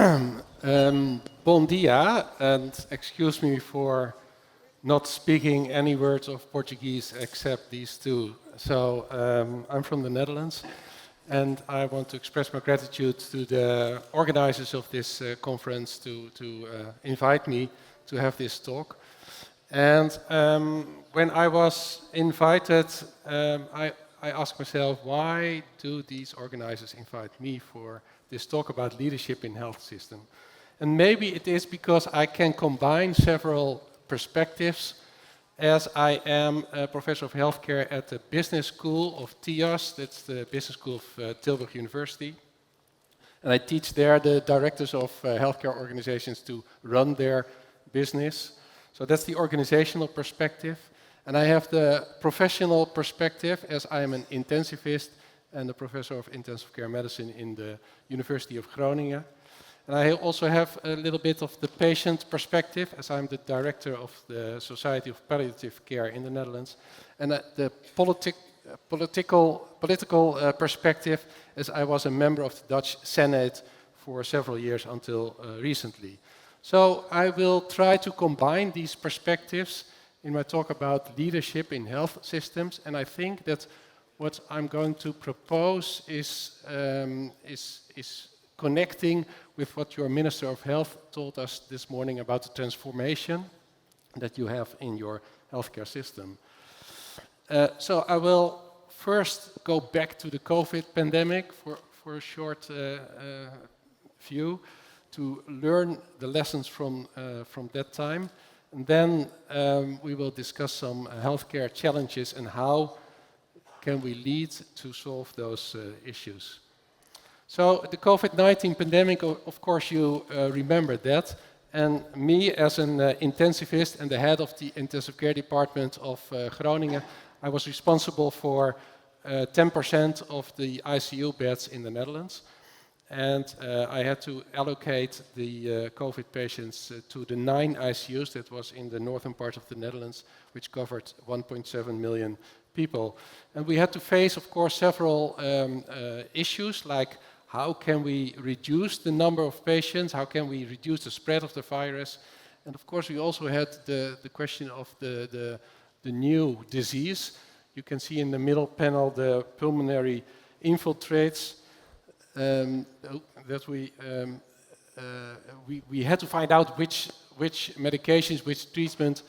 Bom dia, and excuse me for not speaking any words of Portuguese except these two. So I'm from the Netherlands, and I want to express my gratitude to the organizers of this conference to invite me to have this talk. And when I was invited, I asked myself, why do these organizers invite me for this talk about leadership in health system? And maybe it is because I can combine several perspectives, as I am a professor of healthcare at the business school of TIAS, that's the business school of Tilburg University. And I teach there the directors of healthcare organizations to run their business. So that's the organizational perspective. And I have the professional perspective, as I am an intensivist and a professor of intensive care medicine in the University of Groningen. And I also have a little bit of the patient perspective, as I'm the director of the Society of Palliative Care in the Netherlands. And the political perspective, as I was a member of the Dutch Senate for several years until recently. So I will try to combine these perspectives in my talk about leadership in health systems, and I think that what I'm going to propose is connecting with what your Minister of Health told us this morning about the transformation that you have in your healthcare system. So I will first go back to the COVID pandemic for a short view to learn the lessons from that time. And then we will discuss some healthcare challenges and how can we lead to solve those issues. So the COVID-19 pandemic, of course you remember that, and me as an intensivist and the head of the intensive care department of Groningen, I was responsible for 10% of the ICU beds in the Netherlands. And I had to allocate the COVID patients to the 9 ICUs that was in the northern part of the Netherlands, which covered 1.7 million people. And we had to face, of course, several issues, like how can we reduce the number of patients, how can we reduce the spread of the virus. And of course, we also had the question of the new disease. You can see in the middle panel the pulmonary infiltrates. That we had to find out which medications, which treatment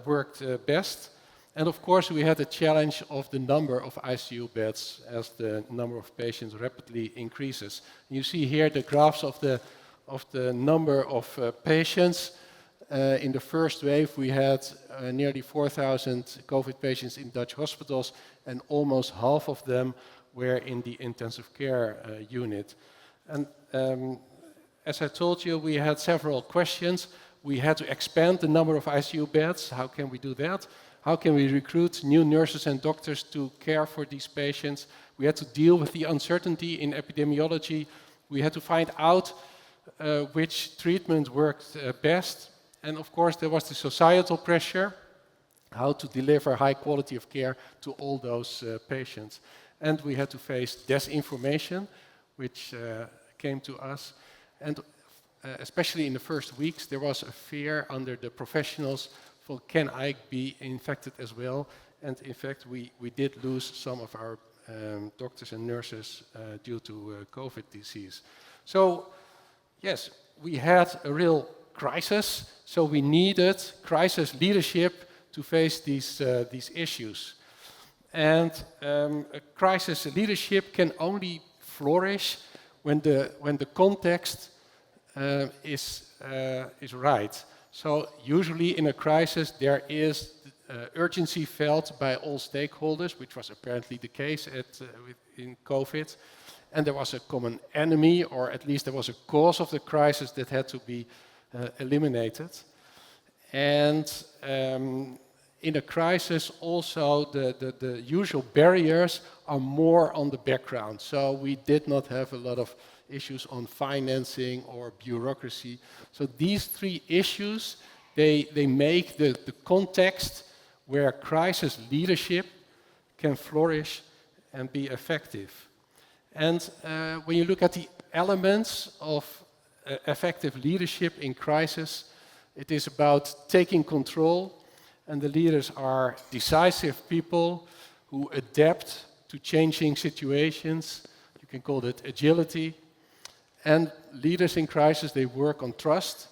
worked best. And of course we had the challenge of the number of ICU beds as the number of patients rapidly increases. You see here the graphs of the number of patients. In the first wave we had nearly 4,000 COVID patients in Dutch hospitals, and almost half of them were in the intensive care unit. And as I told you, we had several questions. We had to expand the number of ICU beds. How can we do that? How can we recruit new nurses and doctors to care for these patients? We had to deal with the uncertainty in epidemiology. We had to find out which treatment worked best. And of course, there was the societal pressure, how to deliver high quality of care to all those patients. And we had to face disinformation, which came to us. And especially in the first weeks, there was a fear under the professionals for, can I be infected as well? And in fact, we did lose some of our doctors and nurses due to COVID disease. So yes, we had a real crisis. So we needed crisis leadership to face these issues. And a crisis leadership can only flourish when the context is right. So usually in a crisis there is urgency felt by all stakeholders, which was apparently the case in COVID. And there was a common enemy, or at least there was a cause of the crisis that had to be eliminated. And in a crisis also the usual barriers are more on the background. So we did not have a lot of issues on financing or bureaucracy. So these 3 issues, they make the context where crisis leadership can flourish and be effective. And when you look at the elements of effective leadership in crisis. It is about taking control, and the leaders are decisive people who adapt to changing situations. You can call it agility. And leaders in crisis, they work on trust,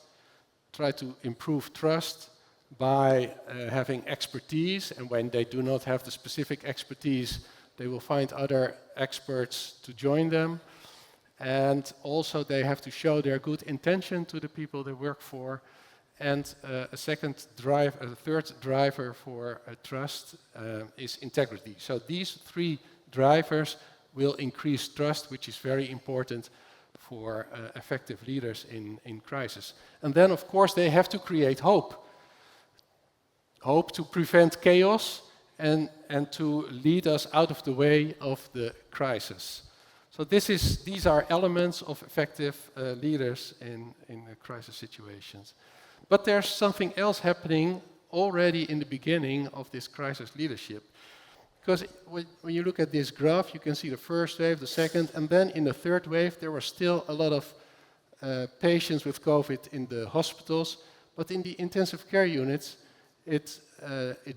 try to improve trust by having expertise, and when they do not have the specific expertise, they will find other experts to join them. And also they have to show their good intention to the people they work for. And a third driver for trust is integrity. So these three drivers will increase trust, which is very important for effective leaders in crisis. And then, of course, they have to create hope. Hope to prevent chaos and to lead us out of the way of the crisis. So these are elements of effective leaders in crisis situations. But there's something else happening already in the beginning of this crisis leadership. Because when you look at this graph, you can see the first wave, the second, and then in the third wave, there were still a lot of patients with COVID in the hospitals, but in the intensive care units, it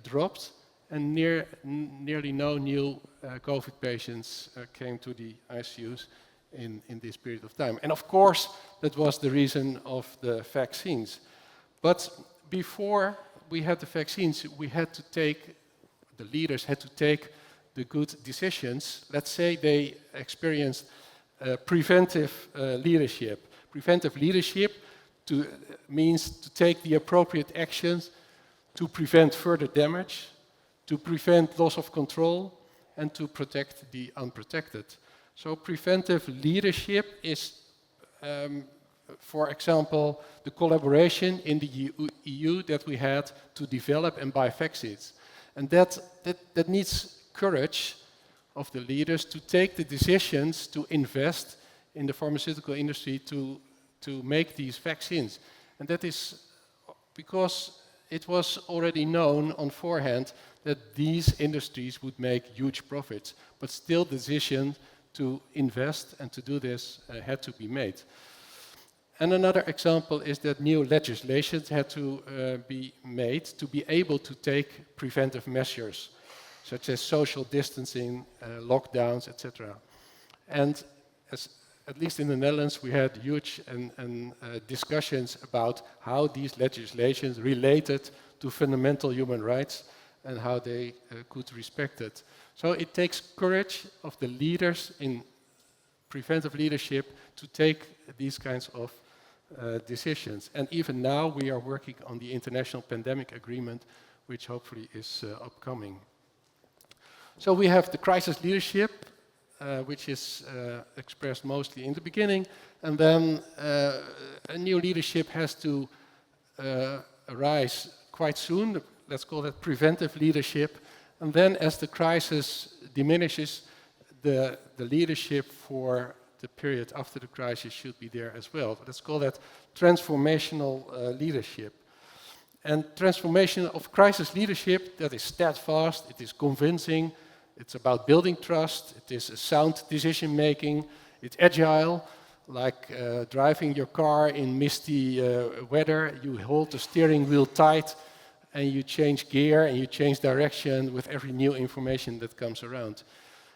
dropped, and nearly no new COVID patients came to the ICUs in this period of time. And of course, that was the reason of the vaccines. But before we had the vaccines, the leaders had to take the good decisions. Let's say they experienced preventive leadership. Preventive leadership means to take the appropriate actions to prevent further damage, to prevent loss of control, and to protect the unprotected. So preventive leadership is, for example, the collaboration in the EU that we had to develop and buy vaccines. And that needs courage of the leaders to take the decisions to invest in the pharmaceutical industry to make these vaccines. And that is because it was already known on forehand that these industries would make huge profits, but still the decision to invest and to do this had to be made. And another example is that new legislation had to be made to be able to take preventive measures, such as social distancing, lockdowns, etc. And at least in the Netherlands, we had huge discussions about how these legislations related to fundamental human rights and how they could respect it. So it takes courage of the leaders in preventive leadership to take these kinds of decisions. And even now we are working on the International Pandemic Agreement, which hopefully is upcoming. So we have the crisis leadership, which is expressed mostly in the beginning, and then a new leadership has to arise quite soon. Let's call that preventive leadership. And then as the crisis diminishes, the leadership for the period after the crisis should be there as well. Let's call that transformational leadership. And transformation of crisis leadership, that is steadfast, it is convincing, it's about building trust, it is a sound decision making, it's agile, like driving your car in misty weather, you hold the steering wheel tight and you change gear and you change direction with every new information that comes around.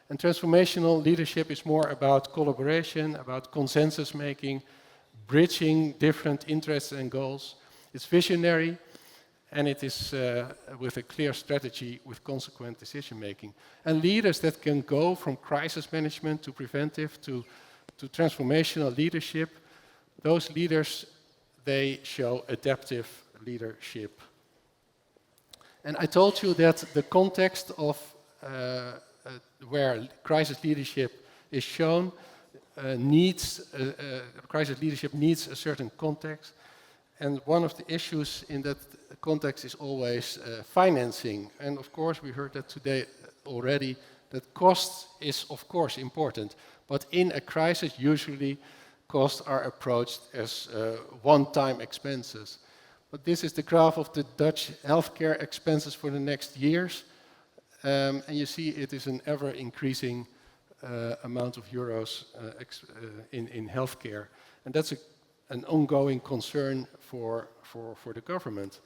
And transformational leadership is more about collaboration, about consensus making, bridging different interests and goals. It's visionary, and it is with a clear strategy with consequent decision making. And leaders that can go from crisis management to preventive to transformational leadership, those leaders, they show adaptive leadership. And I told you that the context of where crisis leadership is shown crisis leadership needs a certain context, and one of the issues in that context is always financing. And of course we heard that today already, that cost is of course important, but in a crisis usually costs are approached as one-time expenses. But this is the graph of the Dutch healthcare expenses for the next years. And you see it is an ever-increasing amount of euros in healthcare. And that's an ongoing concern for the government.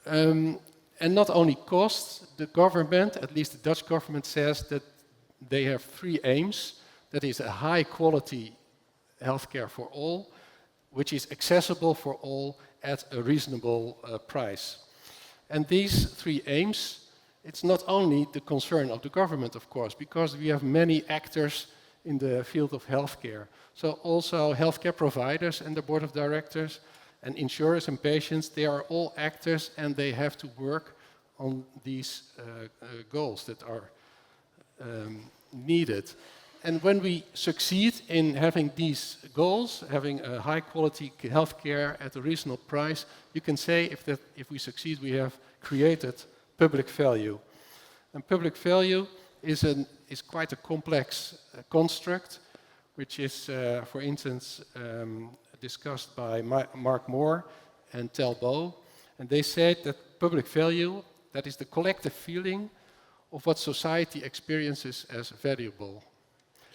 And not only cost, the government, at least the Dutch government, says that they have 3 aims. That is a high quality healthcare for all, which is accessible for all at a reasonable price. And these 3 aims, it's not only the concern of the government, of course, because we have many actors in the field of healthcare. So also healthcare providers and the board of directors and insurers and patients, they are all actors and they have to work on these goals that are needed. And when we succeed in having these goals, having a high quality healthcare at a reasonable price, you can say if we succeed, we have created public value. And public value is quite a complex construct, which is, for instance, discussed by Mark Moore and Talbot. And they said that public value, that is the collective feeling of what society experiences as valuable.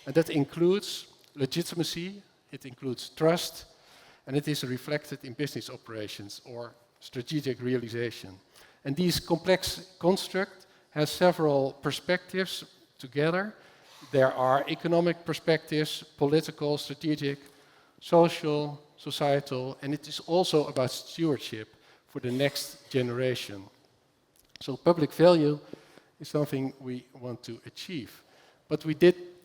And that includes legitimacy, it includes trust, and it is reflected in business operations or strategic realization. And this complex construct has several perspectives together. There are economic perspectives, political, strategic, social, societal, and it is also about stewardship for the next generation. So public value is something we want to achieve. But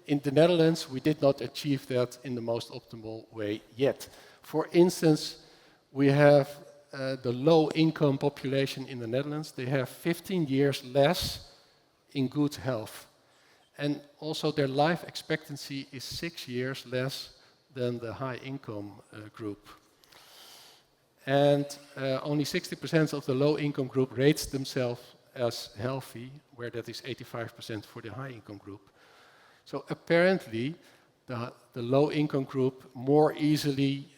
in the Netherlands, we did not achieve that in the most optimal way yet. For instance, we have the low-income population in the Netherlands. They have 15 years less in good health. And also their life expectancy is 6 years less than the high-income group. And only 60% of the low-income group rates themselves as healthy, where that is 85% for the high-income group. So apparently, the low-income group more easily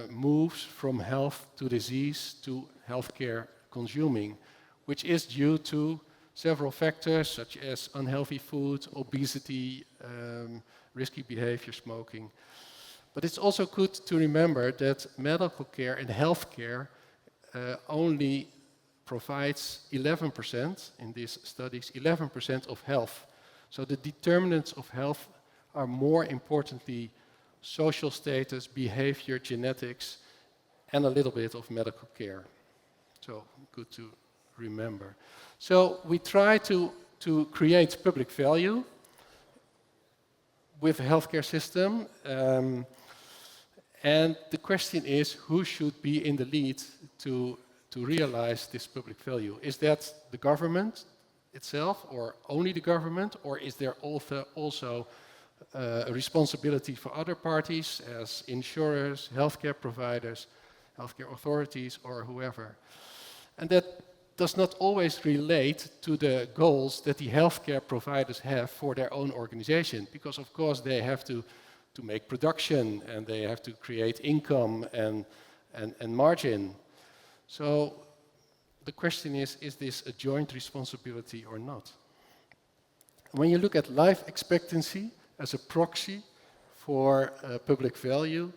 moves from health to disease to healthcare consuming, which is due to several factors such as unhealthy food, obesity, risky behavior, smoking. But it's also good to remember that medical care and healthcare only provides 11%, in these studies, 11% of health. So the determinants of health are more importantly social status, behavior, genetics, and a little bit of medical care. So good to remember. So we try to create public value with the healthcare system. And the question is, who should be in the lead to realize this public value? Is that the government itself, or only the government, or is there also a responsibility for other parties as insurers, healthcare providers, healthcare authorities, or whoever? And that does not always relate to the goals that the healthcare providers have for their own organization, because of course they have to make production and they have to create income and margin. So the question is this a joint responsibility or not? When you look at life expectancy as a proxy for public value,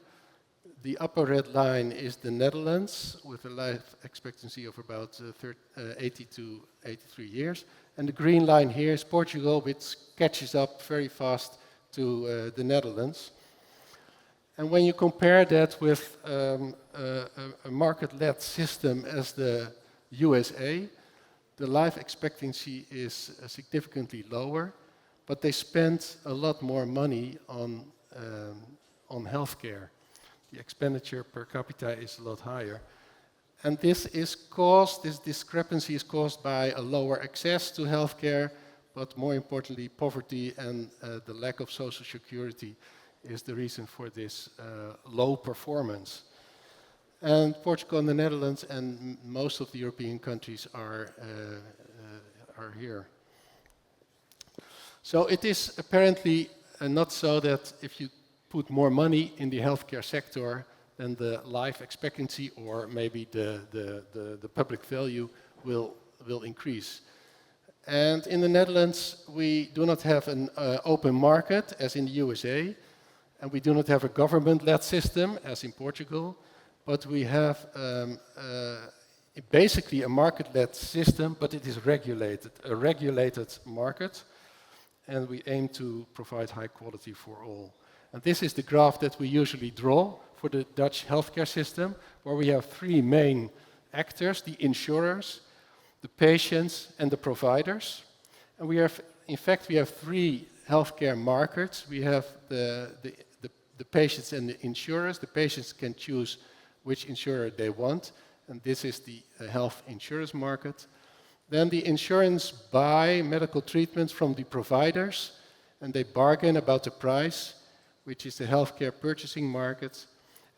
the upper red line is the Netherlands with a life expectancy of about 80 to 83 years. And the green line here is Portugal, which catches up very fast to the Netherlands. And when you compare that with a market-led system as the USA, the life expectancy is significantly lower, but they spend a lot more money on healthcare. The expenditure per capita is a lot higher. And this discrepancy is caused by a lower access to healthcare, but more importantly, poverty and the lack of social security is the reason for this low performance. And Portugal and the Netherlands and most of the European countries are here. So it is apparently not so that if you put more money in the healthcare sector, then the life expectancy or maybe the public value will increase. And in the Netherlands, we do not have an open market as in the USA. And we do not have a government-led system, as in Portugal, but we have basically a market-led system, but it is regulated, a regulated market, and we aim to provide high quality for all. And this is the graph that we usually draw for the Dutch healthcare system, where we have three main actors: the insurers, the patients, and the providers. And we have, in fact, we have three healthcare markets. We have the patients and the insurers. The patients can choose which insurer they want, and this is the health insurance market. Then the insurance buy medical treatments from the providers, and they bargain about the price, which is the healthcare purchasing market.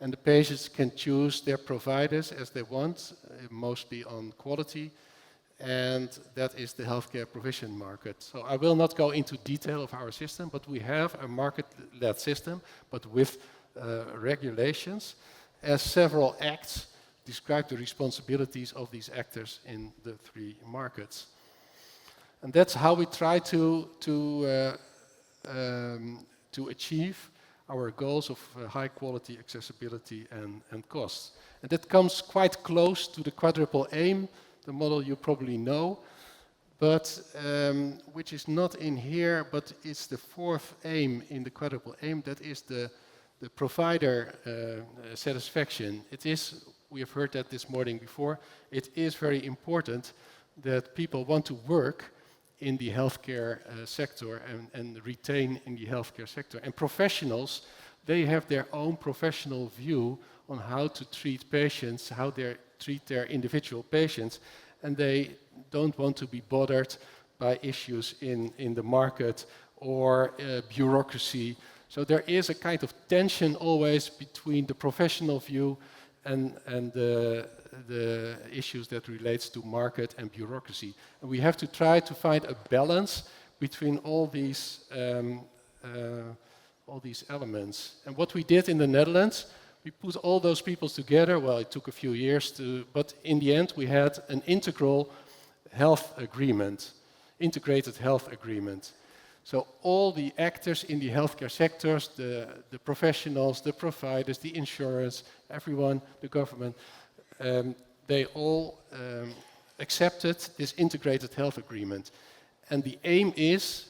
And the patients can choose their providers as they want, mostly on quality, and that is the healthcare provision market. So I will not go into detail of our system, but we have a market-led system, but with regulations, as several acts describe the responsibilities of these actors in the three markets. And that's how we try to achieve our goals of high quality, accessibility, and cost. And that comes quite close to the quadruple aim, the model you probably know, but which is not in here, but it's the fourth aim in the quadruple aim. That is the provider satisfaction. It is, we have heard that this morning before, it is very important that people want to work in the healthcare sector and retain in the healthcare sector. And professionals, they have their own professional view on how to treat patients, how they treat their individual patients, and they don't want to be bothered by issues in the market or bureaucracy. So there is a kind of tension always between the professional view and the issues that relates to market and bureaucracy. And we have to try to find a balance between all these elements. And what we did in the Netherlands, we put all those people together. Well, it took a few years but in the end we had an integral health agreement, integrated health agreement. So all the actors in the healthcare sectors, the professionals, the providers, the insurers, everyone, the government, they all accepted this integrated health agreement. And the aim is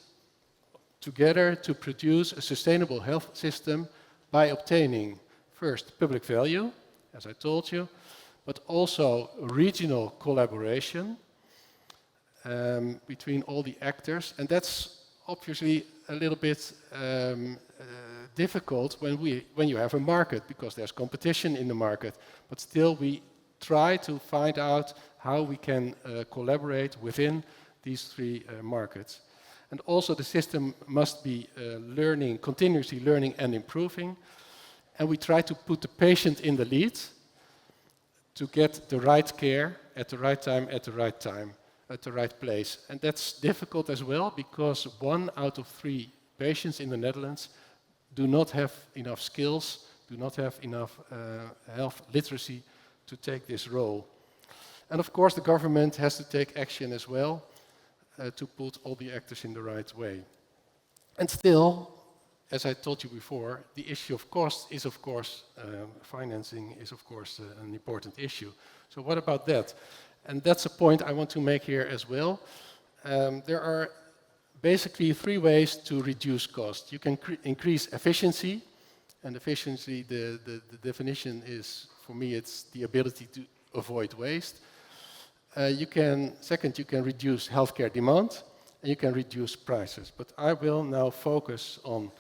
together to produce a sustainable health system by obtaining first public value, as I told you, but also regional collaboration between all the actors. And that's obviously a little bit difficult when you have a market, because there's competition in the market. But still we try to find out how we can collaborate within these three markets. And also the system must be continuously learning and improving. And we try to put the patient in the lead to get the right care at the right time, at the right place. And that's difficult as well, because 1 out of 3 patients in the Netherlands do not have enough skills, do not have enough health literacy to take this role. And of course the government has to take action as well to put all the actors in the right way. And still, as I told you before, the issue of cost is of course, financing is of course an important issue. So what about that? And that's a point I want to make here as well. There are basically 3 ways to reduce cost. You can increase efficiency, and efficiency, the definition is, for me, it's the ability to avoid waste. Second, you can reduce healthcare demand, and you can reduce prices. But I will now focus on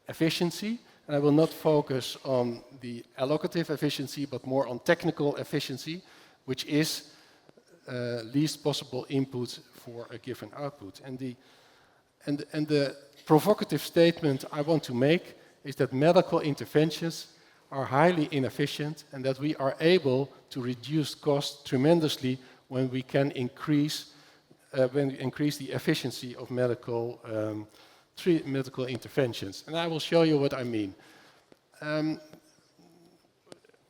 efficiency, and I will not focus on the allocative efficiency, but more on technical efficiency, which is least possible input for a given output. And the provocative statement I want to make is that medical interventions are highly inefficient, and that we are able to reduce costs tremendously when we can increase the efficiency of medical interventions. And I will show you what I mean.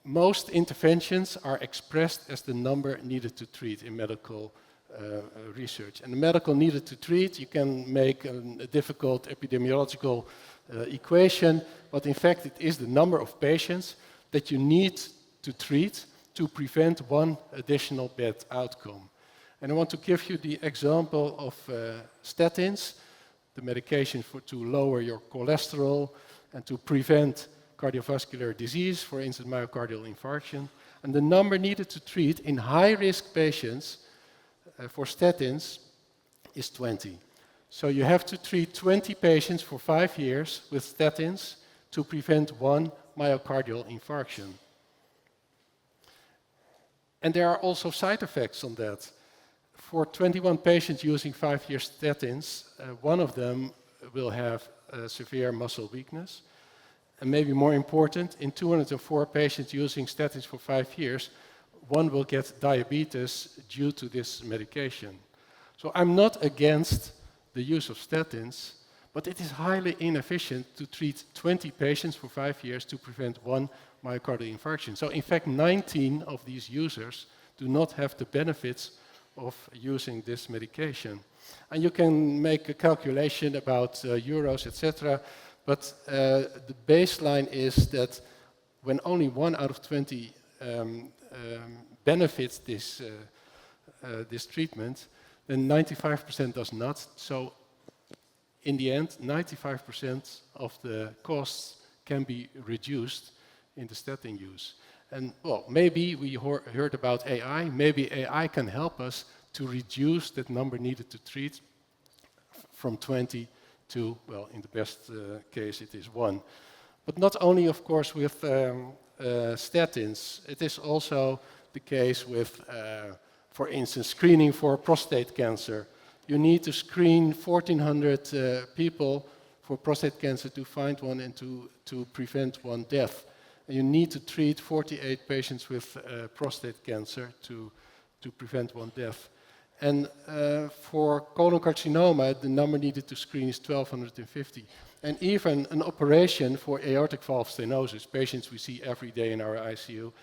Most interventions are expressed as the number needed to treat in medical research. And the medical needed to treat, you can make a difficult epidemiological equation, but in fact it is the number of patients that you need to treat to prevent one additional bad outcome. And I want to give you the example of statins, the medication to lower your cholesterol and to prevent cardiovascular disease, for instance, myocardial infarction. And the number needed to treat in high-risk patients for statins is 20. So you have to treat 20 patients for 5 years with statins to prevent one myocardial infarction. And there are also side effects on that. For 21 patients using 5-year statins, one of them will have severe muscle weakness. And maybe more important, in 204 patients using statins for 5 years, one will get diabetes due to this medication. So I'm not against the use of statins, but it is highly inefficient to treat 20 patients for 5 years to prevent one myocardial infarction. So in fact, 19 of these users do not have the benefits of using this medication. And you can make a calculation about euros, etc., but the baseline is that when only 1 out of 20 benefits this treatment, then 95% does not. So in the end, 95% of the costs can be reduced in the statin use. And well, maybe we heard about AI. Maybe AI can help us to reduce that number needed to treat from 20 to, well, in the best case, it is 1. But not only, of course, with statins. It is also the case with, for instance, screening for prostate cancer. You need to screen 1,400 people for prostate cancer to find one and to prevent one death. And you need to treat 48 patients with prostate cancer to prevent one death. And for colon carcinoma, the number needed to screen is 1,250. And even an operation for aortic valve stenosis, patients we see every day in our ICU,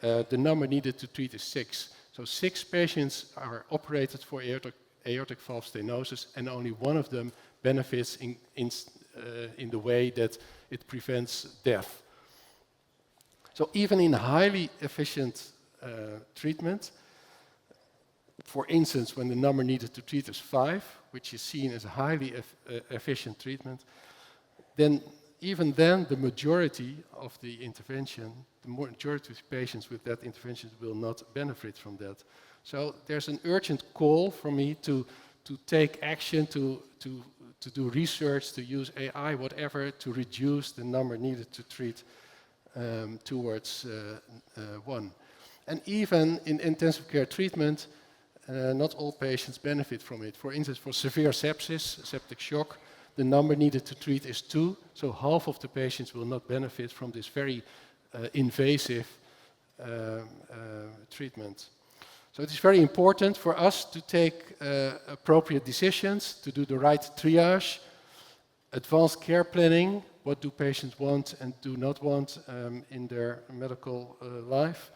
the number needed to treat is 6. So 6 patients are operated for aortic valve stenosis, and only one of them benefits in the way that it prevents death. So even in highly efficient treatment, for instance, when the number needed to treat is 5, which is seen as a highly efficient treatment, then even then the majority of the intervention, the majority of patients with that intervention will not benefit from that. So there's an urgent call for me to take action, to do research, to use AI, whatever, to reduce the number needed to treat towards 1. And even in intensive care treatment, not all patients benefit from it. For instance, for severe sepsis, septic shock, the number needed to treat is 2, so half of the patients will not benefit from this very invasive treatment. So it is very important for us to take appropriate decisions, to do the right triage, advanced care planning, what do patients want and do not want in their medical life.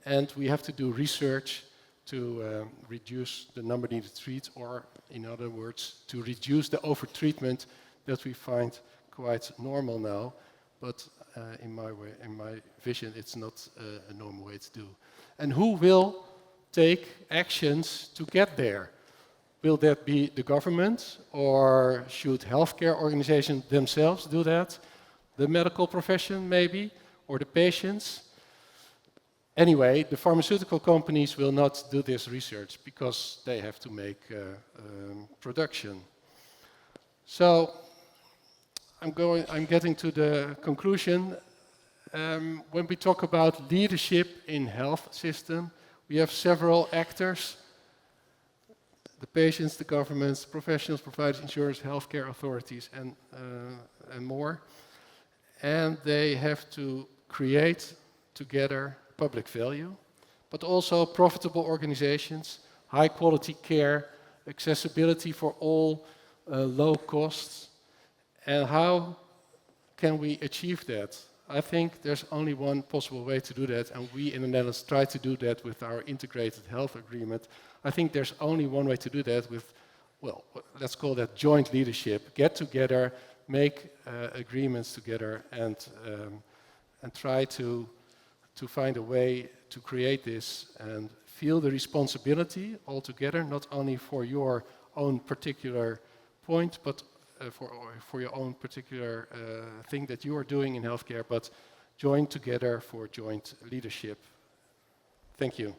And we have to do research to reduce the number needed to treat, or in other words, to reduce the overtreatment that we find quite normal now. But in my vision, it's not a normal way to do. And who will take actions to get there? Will that be the government, or should healthcare organizations themselves do that? The medical profession, maybe, or the patients? Anyway, the pharmaceutical companies will not do this research because they have to make production. So I'm getting to the conclusion. When we talk about leadership in health system, we have several actors: the patients, the governments, professionals, providers, insurers, healthcare authorities, and more. And they have to create together public value, but also profitable organizations, high quality care, accessibility for all, low costs. And how can we achieve that? I think there's only one possible way to do that, and we in the Netherlands try to do that with our integrated health agreement. I think there's only one way to do that with, well, let's call that joint leadership. Get together make agreements together and try to find a way to create this and feel the responsibility all together, not only for your own particular point, but for your own particular thing that you are doing in healthcare, but join together for joint leadership. Thank you.